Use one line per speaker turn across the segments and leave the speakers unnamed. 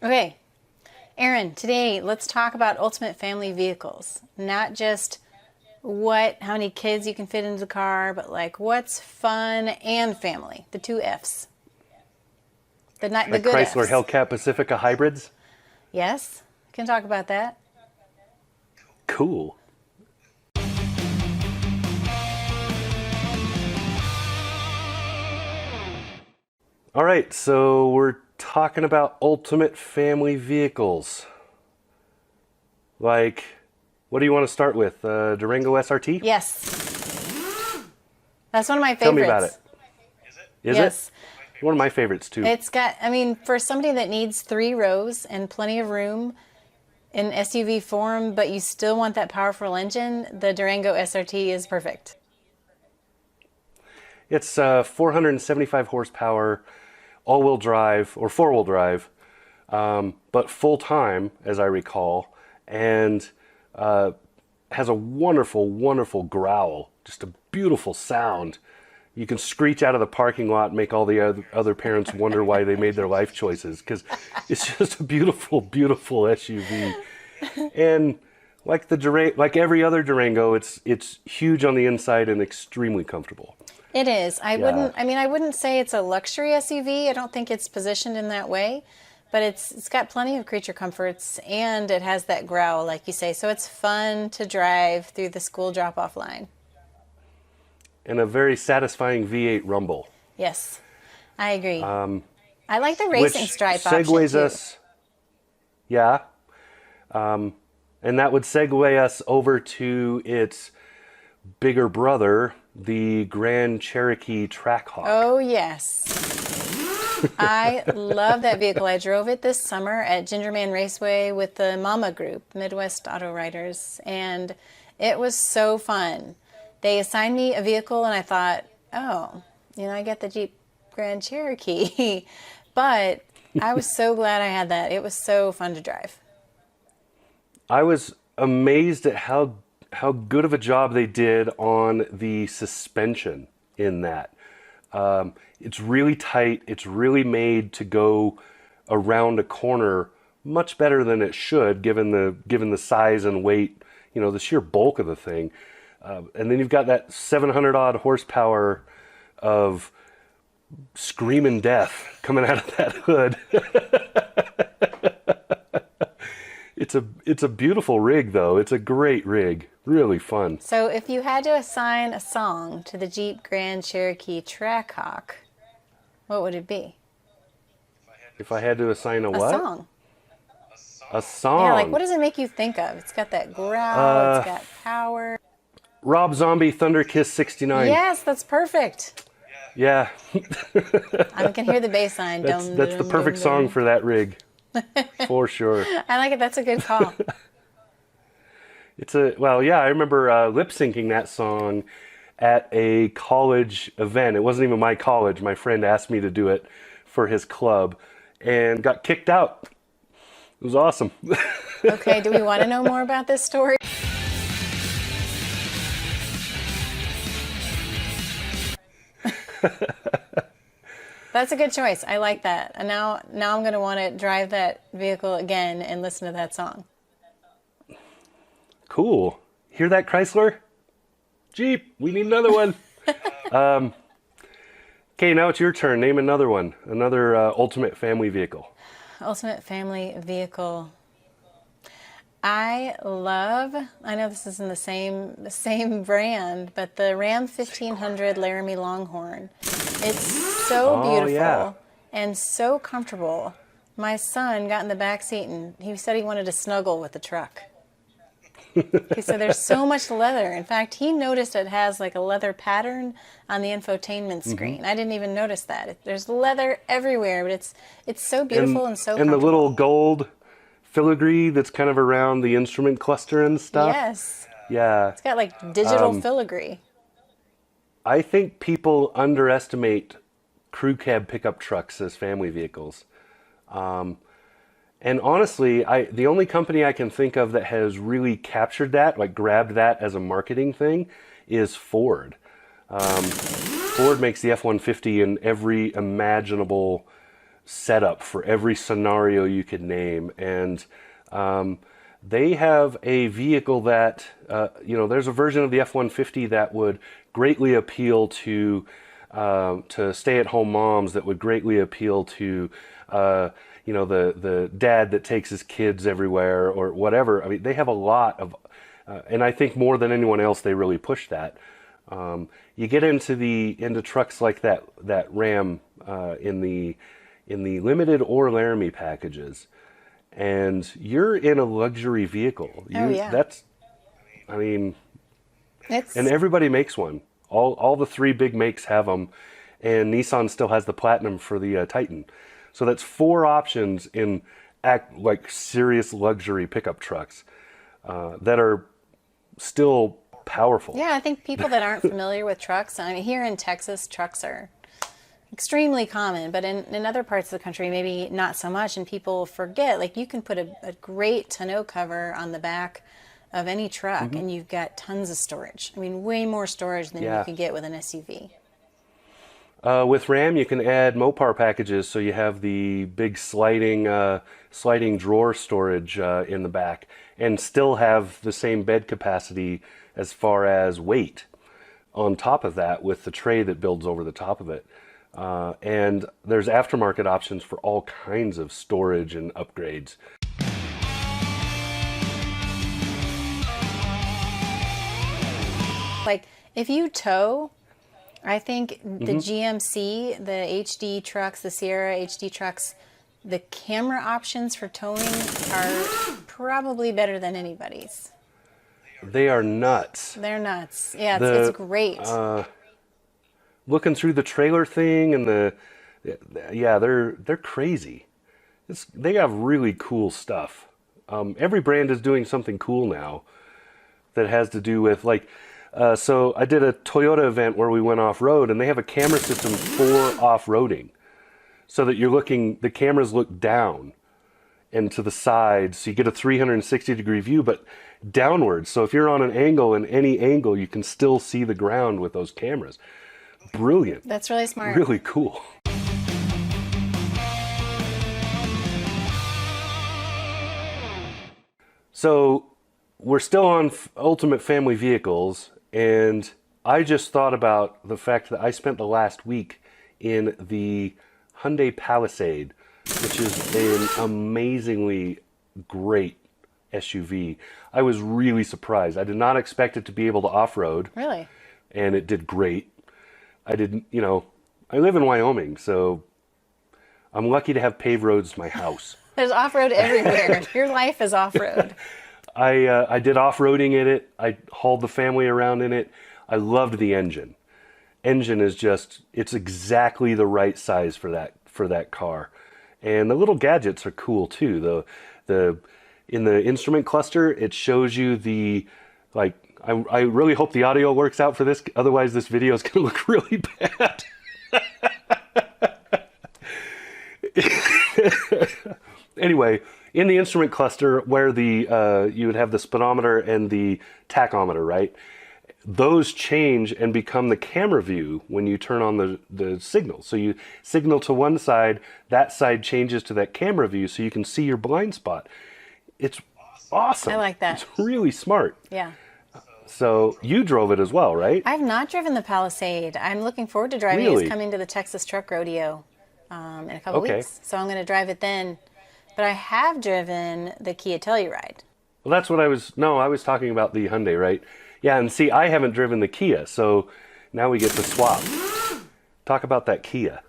Okay, Aaron, today let's talk about ultimate family vehicles. Not just how many kids you can fit into the car, but like what's fun and family. The two F's. The
Like
good
Chrysler
F's.
Hellcat Pacifica hybrids?
Yes, can talk about that.
Cool. All right, so we're talking about ultimate family vehicles. Like, what do you want to start with? Durango SRT?
Yes, that's one of my favorites.
Tell me about it. Is
Yes.
it? One of my favorites, too.
It's got, I mean, for somebody that needs 3 rows and plenty of room in SUV form, but you still want that powerful engine, the Durango SRT is perfect.
It's 475 horsepower, all-wheel drive, or four-wheel drive, but full-time, as I recall, and has a wonderful, wonderful growl, just a beautiful sound. You can screech out of the parking lot and make all the other parents wonder why they made their life choices, because it's just a beautiful, beautiful SUV. And like like every other Durango, it's huge on the inside and extremely comfortable.
It is. I
Yeah.
wouldn't say it's a luxury SUV. I don't think it's positioned in that way, but it's got plenty of creature comforts and it has that growl, like you say. So it's fun to drive through the school drop-off line.
And a very satisfying V8 rumble.
Yes, I agree. I like the racing
Which
stripe
segues
option too.
us, yeah, and that would segue us over to its bigger brother, the Grand Cherokee Trackhawk.
Oh, yes. I love that vehicle. I drove it this summer at Gingerman Raceway with the Mama Group, Midwest Auto Riders, and it was so fun. They assigned me a vehicle, and I thought, oh, I get the Jeep Grand Cherokee. But I was so glad I had that. It was so fun to drive.
I was amazed at how good of a job they did on the suspension in that. It's really tight. It's really made to go around a corner much better than it should, given the size and weight, the sheer bulk of the thing. And then you've got that 700 odd horsepower of screaming death coming out of that hood. It's a beautiful rig, though. It's a great rig. Really fun.
So if you had to assign a song to the Jeep Grand Cherokee Trackhawk, what would it be?
If I had to assign a
A
what?
song.
A song.
Yeah, like what does it make you think of? It's got that growl, it's got power.
Rob Zombie Thunder Kiss 69.
Yes, that's perfect.
Yeah.
I can hear the bass line.
That's the perfect song for that rig. For sure.
I like it. That's a good call.
I remember lip syncing that song at a college event. It wasn't even my college. My friend asked me to do it for his club and got kicked out. It was awesome.
Okay, do we want to know more about this story? That's a good choice. I like that. And now I'm going to want to drive that vehicle again and listen to that song.
Cool. Hear that, Chrysler? Jeep, we need another one. Okay, now it's your turn. Name another one. Another ultimate family vehicle.
Ultimate family vehicle. I know this isn't the same brand, but the Ram 1500 Laramie Longhorn. It's so beautiful
yeah.
and so comfortable. My son got in the back seat and he said he wanted to snuggle with the truck. He said there's so much leather. In fact, he noticed it has like a leather pattern on the infotainment screen. I didn't even notice that. There's leather everywhere, but it's so beautiful and so
And
comfortable.
the little gold filigree that's kind of around the instrument cluster and stuff.
Yes.
Yeah.
It's got like digital filigree.
I think people underestimate crew cab pickup trucks as family vehicles. And honestly, the only company I can think of that has really captured that, like grabbed that as a marketing thing, is Ford. Ford makes the F-150 in every imaginable setup for every scenario you could name. And they have a vehicle that, there's a version of the F-150 that would greatly appeal to stay-at-home moms, that would greatly appeal to, the dad that takes his kids everywhere or whatever. I mean, they have a lot of, and I think more than anyone else, they really push that. You get into trucks like that Ram in the limited or Laramie packages, and you're in a luxury vehicle.
Oh yeah.
And everybody makes one. All the three big makes have them, and Nissan still has the Platinum for the Titan. So that's 4 options in like serious luxury pickup trucks that are still powerful.
Yeah, I think people that aren't familiar with trucks, I mean, here in Texas, trucks are extremely common, but in other parts of the country, maybe not so much, and people forget, like you can put a great tonneau cover on the back of any truck and you've got tons of storage. I mean, way more storage than you could get with an SUV.
With Ram, you can add Mopar packages, so you have the big sliding drawer storage in the back, and still have the same bed capacity as far as weight on top of that, with the tray that builds over the top of it. And there's aftermarket options for all kinds of storage and upgrades.
Like if you tow, I think the GMC, the HD trucks, the Sierra HD trucks, the camera options for towing are probably better than anybody's.
They are nuts.
They're nuts. Yeah, it's great.
Looking through the trailer thing and they're crazy. They have really cool stuff. Every brand is doing something cool now that has to do with so I did a Toyota event where we went off-road, and they have a camera system for off-roading, so that the cameras look down and to the sides, so you get a 360-degree view, but downwards. So if you're on an angle, in any angle, you can still see the ground with those cameras. Brilliant.
That's really smart.
Really cool. So we're still on Ultimate Family Vehicles, and I just thought about the fact that I spent the last week in the Hyundai Palisade, which is an amazingly great SUV. I was really surprised. I did not expect it to be able to off-road.
Really?
And it did great. I live in Wyoming, so I'm lucky to have paved roads to my house.
There's off-road everywhere. Your life is off-road.
I did off-roading in it. I hauled the family around in it. I loved the engine. Engine is it's exactly the right size for that car. And the little gadgets are cool too. In the instrument cluster, it shows you I really hope the audio works out for this, otherwise this video is going to look really bad. Anyway, in the instrument cluster where you would have the speedometer and the tachometer, right? Those change and become the camera view when you turn on the signal. So you signal to one side, that side changes to that camera view so you can see your blind spot. It's awesome.
I like that.
It's really smart.
Yeah.
So you drove it as well, right?
I've not driven the Palisade. I'm looking forward to driving it.
Really?
It's coming to the Texas Truck Rodeo in a couple weeks. So I'm going to drive it then. But I have driven the Kia Telluride.
Well, that's what I was talking about the Hyundai, right? Yeah, and see, I haven't driven the Kia, so now we get to swap. Talk about that Kia.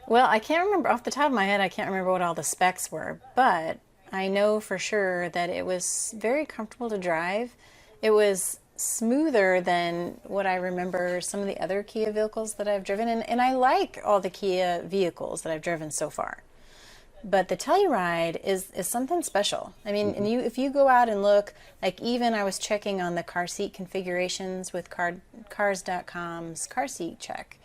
Well, I can't remember, off the top of my head, I can't remember what all the specs were, but I know for sure that it was very comfortable to drive. It was smoother than what I remember some of the other Kia vehicles that I've driven, and I like all the Kia vehicles that I've driven so far. But the Telluride is something special. I mean, and if you go out and look, like even I was checking on the car seat configurations with Cars.com's car seat check,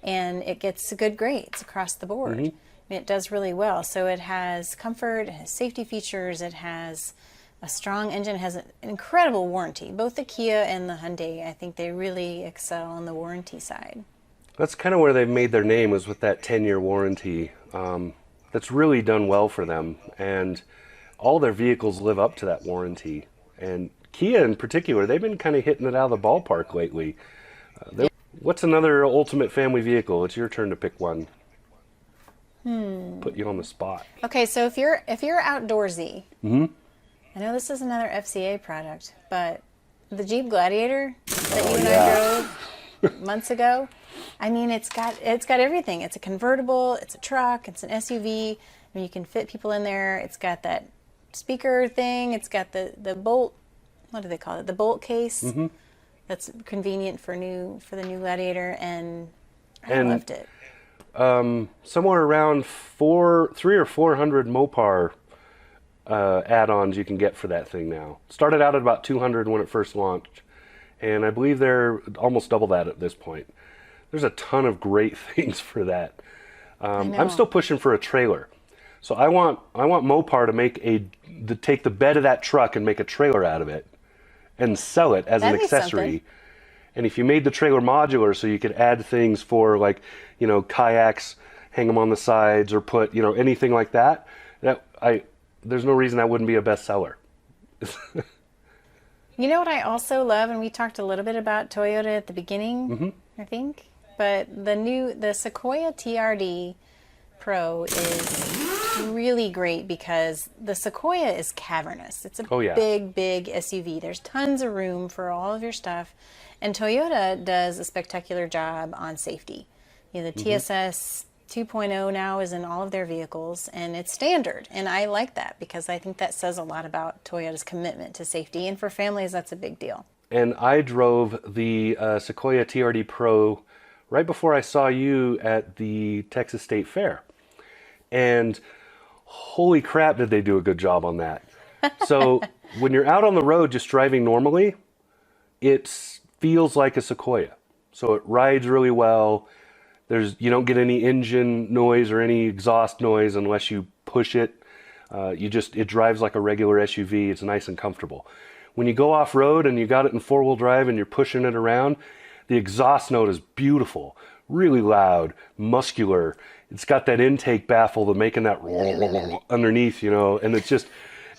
and it gets good grades across the board. I mean, it does really well. So it has comfort, it has safety features, it has a strong engine, it has an incredible warranty. Both the Kia and the Hyundai, I think they really excel on the warranty side.
That's kind of where they've made their name, was with that 10-year warranty. That's really done well for them, and all their vehicles live up to that warranty. And Kia in particular, they've been kind of hitting it out of the ballpark lately. What's another ultimate family vehicle? It's your turn to pick one. Put you on the spot.
Okay, so if you're outdoorsy, I know this is another FCA product, but the Jeep Gladiator that you and I drove months ago, I mean, it's got everything. It's a convertible, it's a truck, it's an SUV. I mean, you can fit people in there. It's got that speaker thing. It's got the bolt. What do they call it? The bolt case. That's convenient for the new Gladiator, and I loved it.
Somewhere around 300 or 400 Mopar add-ons you can get for that thing now. Started out at about 200 when it first launched, and I believe they're almost double that at this point. There's a ton of great things for that. I'm still pushing for a trailer, so I want Mopar to take the bed of that truck and make a trailer out of it, and sell it as an accessory. And if you made the trailer modular, so you could add things for, like, kayaks, hang them on the sides, or put, anything like that, there's no reason that wouldn't be a bestseller.
You know what I also love, and we talked a little bit about Toyota at the beginning, I think, but the Sequoia TRD Pro is really great because the Sequoia is cavernous. It's a big, big SUV. There's tons of room for all of your stuff. And Toyota does a spectacular job on safety. The TSS 2.0 now is in all of their vehicles, and it's standard. And I like that because I think that says a lot about Toyota's commitment to safety. And for families, that's a big deal. And
I drove the Sequoia TRD Pro right before I saw you at the Texas State Fair. And holy crap, did they do a good job on that. So when you're out on the road just driving normally, it feels like a Sequoia. So it rides really well. You don't get any engine noise or any exhaust noise unless you push it. It drives like a regular SUV. It's nice and comfortable. When you go off road and you got it in 4-wheel drive and you're pushing it around, the exhaust note is beautiful, really loud, muscular. It's got that intake baffle that's making that underneath, and it's just...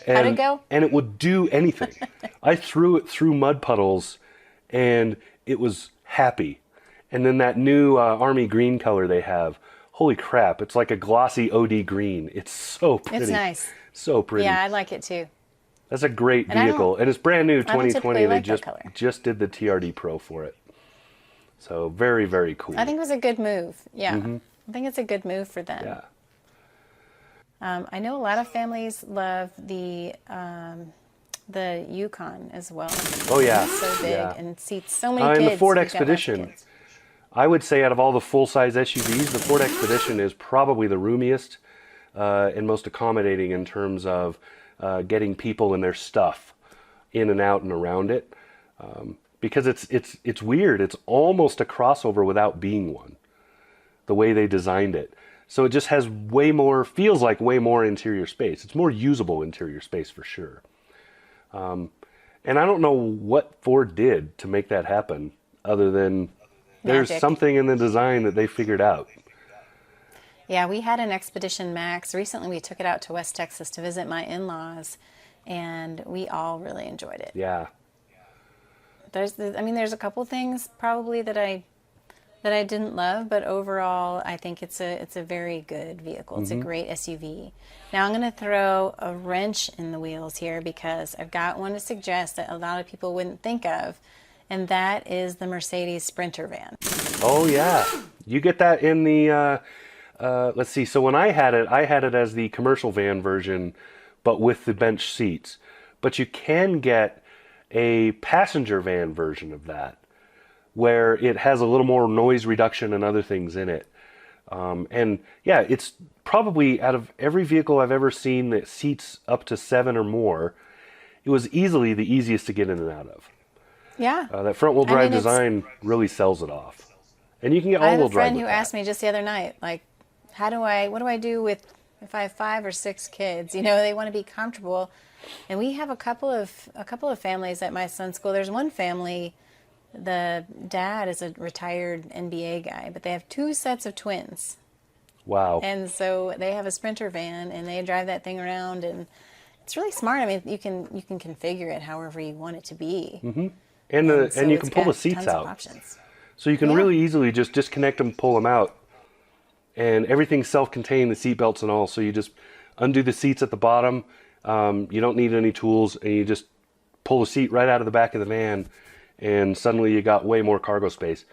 How'd it go? And it would do anything. I threw it through mud puddles and it was happy. And then that new army green color they have, holy crap, it's like a glossy OD green. It's so pretty.
It's nice.
So pretty.
Yeah, I like it too.
That's a great vehicle. And it's brand new, 2020. They just did the TRD Pro for it. So very, very cool.
I think it was a good move. Yeah. I think it's a good move for them.
Yeah.
I know a lot of families love the Yukon as well.
Oh yeah.
It's so big and seats so many kids.
And the Ford Expedition. I would say out of all the full-size SUVs, the Ford Expedition is probably the roomiest and most accommodating in terms of getting people and their stuff in and out and around it. Because it's weird. It's almost a crossover without being one, the way they designed it. So it just has feels like way more interior space. It's more usable interior space for sure. And I don't know what Ford did to make that happen other than there's something in the design that they figured out.
Yeah, we had an Expedition Max. Recently we took it out to West Texas to visit my in-laws, and we all really enjoyed it.
Yeah.
There's a couple things probably that I didn't love, but overall I think it's a very good vehicle. It's a great SUV. Now I'm going to throw a wrench in the wheels here because I've got one to suggest that a lot of people wouldn't think of, and that is the Mercedes Sprinter van.
Oh yeah, you get that in the let's see. So when I had it as the commercial van version, but with the bench seats. But you can get a passenger van version of that, where it has a little more noise reduction and other things in it. And yeah, it's probably out of every vehicle I've ever seen that seats up to 7 or more, it was easily the easiest to get in and out of.
Yeah.
That front-wheel drive design really sells it off. And you can get all-wheel drive. I have a friend
who asked me just the other night, like, what do I do if I have 5 or 6 kids? They want to be comfortable. And we have a couple of families at my son's school. There's one family, the dad is a retired NBA guy, but they have two sets of twins.
Wow.
And so they have a Sprinter van, and they drive that thing around, and it's really smart. I mean, you can configure it however you want it to be.
Mm-hmm. And
so
you
it's
can pull the
got
seats
tons of
out.
options.
So you can
Yeah.
really easily just disconnect them, pull them out, and everything's self-contained, the seat belts and all. So you just undo the seats at the bottom. You don't need any tools, and you just pull the seat right out of the back of the van, and suddenly you got way more cargo space.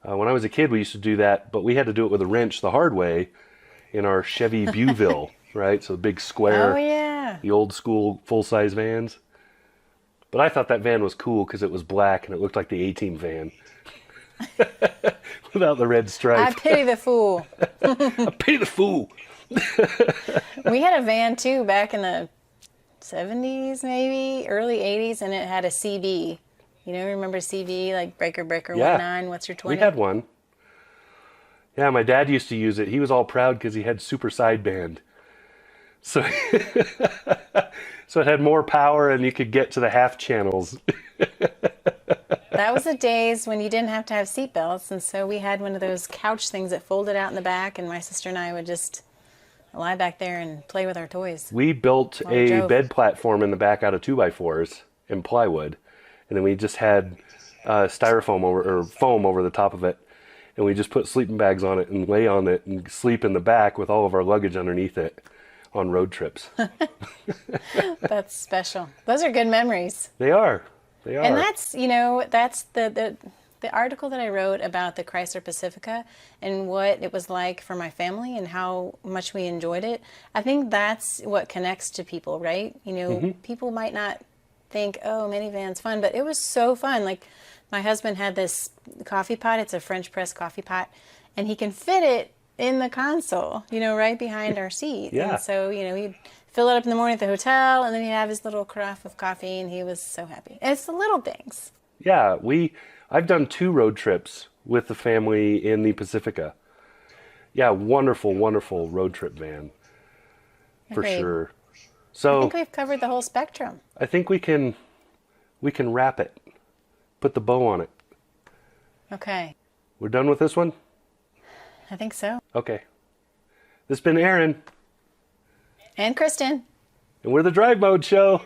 When I was a kid, we used to do that, but we had to do it with a wrench the hard way in our Chevy Viewville, right? So big square,
Oh, yeah.
the old school full-size vans. But I thought that van was cool because it was black and it looked like the A-Team van. Without the red
I
stripe.
pity the fool.
I pity the fool.
We had a van too back in the 70s, maybe early 80s, and it had a CB. You know, remember CB, like Breaker
Yeah.
19, what's your 20?
We had one. Yeah, my dad used to use it. He was all proud because he had super sideband. So, so it had more power and you could get to the half channels.
That was the days when you didn't have to have seatbelts, and so we had one of those couch things that folded out in the back, and my sister and I would just lie back there and play with our toys.
We built
While we
a
drove.
bed platform in the back out of 2x4s and plywood. And then we just had styrofoam or foam over the top of it. And we just put sleeping bags on it and lay on it and sleep in the back with all of our luggage underneath it on road trips.
That's special. Those are good memories.
They are. They are.
And that's, you know, that's the article that I wrote about the Chrysler Pacifica and what it was like for my family and how much we enjoyed it. I think that's what connects to people, right? You know, people might not think, oh, minivan's fun, but it was so fun. Like, my husband had this coffee pot. It's a French press coffee pot, and he can fit it in the console, you know, right behind our seat.
Yeah.
And so, you know, he'd fill it up in the morning at the hotel, and then he'd have his little carafe of coffee, and he was so happy. And it's the little things.
Yeah, I've done 2 road trips with the family in the Pacifica. Yeah, wonderful, wonderful road trip van. For
Agreed.
sure.
I
So
think we've covered the whole spectrum.
I think we can wrap it. Put the bow on it.
Okay.
We're done with this one?
I think so.
Okay. This has been Aaron,
And Kristin.
and we're the Drive Mode Show.